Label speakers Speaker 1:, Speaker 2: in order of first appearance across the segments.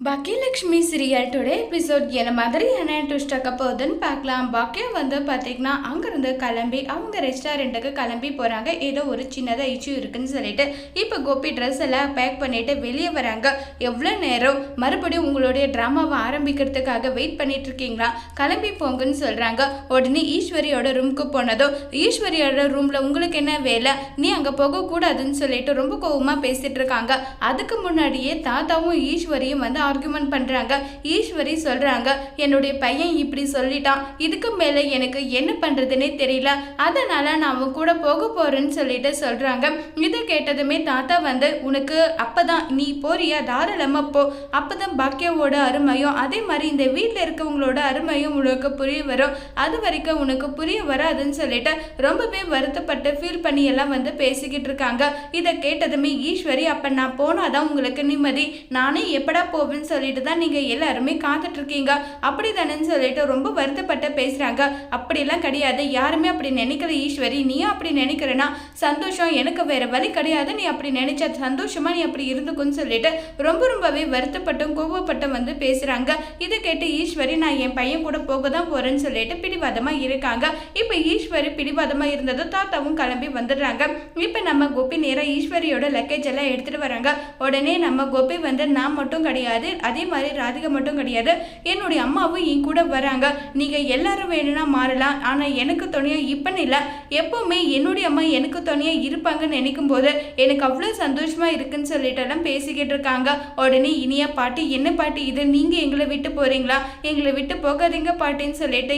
Speaker 1: Baakiyalakshmi serial today episode என்ன மாதிரியான twist ஆக்க போகுதுன்னு பார்க்கலாம். பாக்கியம் பார்த்தீங்கன்னா அங்கேருந்து கிளம்பி அவங்க ரெஸ்டாரண்ட்டுக்கு கிளம்பி போகிறாங்க. ஏதோ ஒரு சின்னதாக இஷ்யூ இருக்குன்னு சொல்லிட்டு இப்போ கோபி ட்ரெஸ் எல்லாம் பேக் பண்ணிட்டு வெளியே வராங்க. எவ்வளோ நேரம் மறுபடியும் உங்களுடைய ட்ராமாவை ஆரம்பிக்கிறதுக்காக வெயிட் பண்ணிட்டு இருக்கீங்களா? கிளம்பி போங்கன்னு சொல்கிறாங்க. உடனே ஈஸ்வரியோட ரூமுக்கு போனதோ ஈஸ்வரியோட ரூமில் உங்களுக்கு என்ன வேலை, நீ அங்கே போகக்கூடாதுன்னு சொல்லிட்டு ரொம்ப கோபமாக பேசிட்டு இருக்காங்க. அதுக்கு முன்னாடியே தாத்தாவும் ஈஸ்வரியும் ஆர்குமெண்ட் பண்றாங்க. ஈஸ்வரி சொல்றாங்க, என்னுடைய பையன் இப்படி சொல்லிட்டான், இதுக்கு மேல எனக்கு என்ன பண்றதுன்னே தெரியல, அதனால நான் அவன் கூட போக போறேன்னு சொல்லிட்டு சொல்றாங்க. இதை கேட்டதுமே தாத்தா உனக்கு அப்பதான் நீ போறியா, தாராளமா போ, அப்பதான் பாக்கியாவோட அருமையும் அதே மாதிரி இந்த வீட்டில் இருக்கவங்களோட அருமையும் உனக்கு புரிய வரும், அது வரைக்கும் உனக்கு புரிய வராதுன்னு சொல்லிட்டு ரொம்பவே வருத்தப்பட்டு ஃபீல் பண்ணி எல்லாம் பேசிக்கிட்டு இருக்காங்க. இதை கேட்டதுமே ஈஸ்வரி, அப்ப நான் போனாதான் உங்களுக்கு நிம்மதி, நானே எப்படா போவேன் சொல்லிட்டு தான் நீங்க எல்லாருமே காத்துட்டு இருக்கீங்க, அப்படி தானேன்னு சொல்லிட்டு ரொம்ப வருத்தப்பட்டு பேசுறாங்க. அப்படிலாம் கிடையாது, யாருமே அப்படி நினைக்கிற ஈஸ்வரி, நீ அப்படி நினைக்கிறனா சந்தோஷம், எனக்கு வேற வழி கிடையாது, நீ அப்படி நினைச்ச சந்தோஷமா நீ அப்படி இருந்துக்குன்னு சொல்லிட்டு ரொம்பவே வருத்தப்பட்டும் கோவப்பட்டும் பேசுறாங்க. இதை கேட்டு ஈஸ்வரி, நான் என் பையன் கூட போக தான் போறேன்னு சொல்லிட்டு பிடிவாதமா இருக்காங்க. இப்ப ஈஸ்வரி பிடிவாதமா இருந்ததும் தாத்தாவும் கிளம்பி வந்துடுறாங்க. இப்ப நம்ம கோபி நேரா ஈஸ்வரியோட லக்கேஜ் எல்லாம் எடுத்துட்டு வராங்க. உடனே நம்ம கோபி நான் மட்டும் கிடையாது, அதே மாதிரி ராதிகா மட்டும் கிடையாது, என்னுடைய அம்மாவும் என் கூட வராங்க, நீங்க எல்லாரும் வேணும்னா மாறலாம், ஆனா எனக்கு துணையா இப்பன்னு இல்லை, எப்பவுமே என்னுடைய அம்மா எனக்கு துணையா இருப்பாங்கன்னு நினைக்கும் போது எனக்கு அவ்வளவு சந்தோஷமா இருக்குன்னு சொல்லிட்டு எல்லாம் பேசிக்கிட்டு இருக்காங்க. உடனே இனியா, பாட்டி என்ன பாட்டி இது, நீங்க எங்களை விட்டு போறீங்களா, எங்களை விட்டு போகாதீங்க பாட்டின்னு சொல்லிட்டு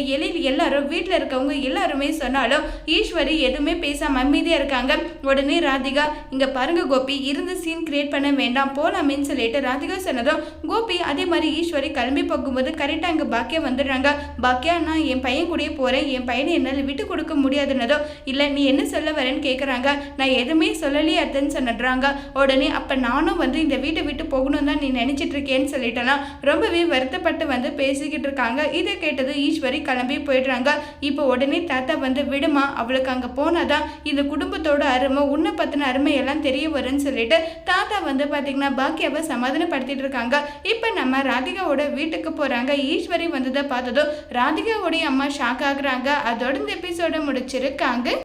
Speaker 1: எல்லாரும் வீட்டுல இருக்கவங்க எல்லாருமே சொன்னாலும் ஈஸ்வரி எதுவுமே பேசாம அமைதியா இருக்காங்க. உடனே ராதிகா, இங்க பாருங்க கோபி, இருந்த சீன் கிரியேட் பண்ண வேண்டாம், போலாமேன்னு சொல்லிட்டு ராதிகா சொன்னதும் கோபி அதே மாதிரி ஈஸ்வரி கிளம்பி போகும்போது கரெக்டாக அங்கே பாக்கியா வந்துடுறாங்க. பாக்கியா, நான் என் பையன் கூடயே போகிறேன், என் பையனை என்னால் விட்டு கொடுக்க முடியாதுன்னதோ, இல்லை நீ என்ன சொல்ல வரேன்னு கேட்குறாங்க. நான் எதுவுமே சொல்லலையே அத்தன்னு சொன்னிடுறாங்க. உடனே அப்போ நானும் இந்த வீட்டை விட்டு போகணும் தான் நீ நினச்சிட்டு இருக்கேன்னு சொல்லிட்டலாம் ரொம்பவே வருத்தப்பட்டு பேசிக்கிட்டு இருக்காங்க. இதை கேட்டது ஈஸ்வரி கிளம்பி போயிடுறாங்க. இப்போ உடனே தாத்தா விடுமா, அவளுக்கு அங்கே போனாதான் இந்த குடும்பத்தோட அருமை, உன்னை பற்றின அருமை எல்லாம் தெரிய வரும்னு சொல்லிட்டு தாத்தா பார்த்தீங்கன்னா பாக்கியாவை சமாதானப்படுத்திட்டு இருக்காங்க. இப்ப நம்ம ராதிகாவோட வீட்டுக்கு போறாங்க. ஈஸ்வரி வந்ததை பார்த்ததும் ராதிகாவோடைய அம்மா ஷாக் ஆகுறாங்க. அதோட இந்த எபிசோட முடிச்சிருக்காங்க.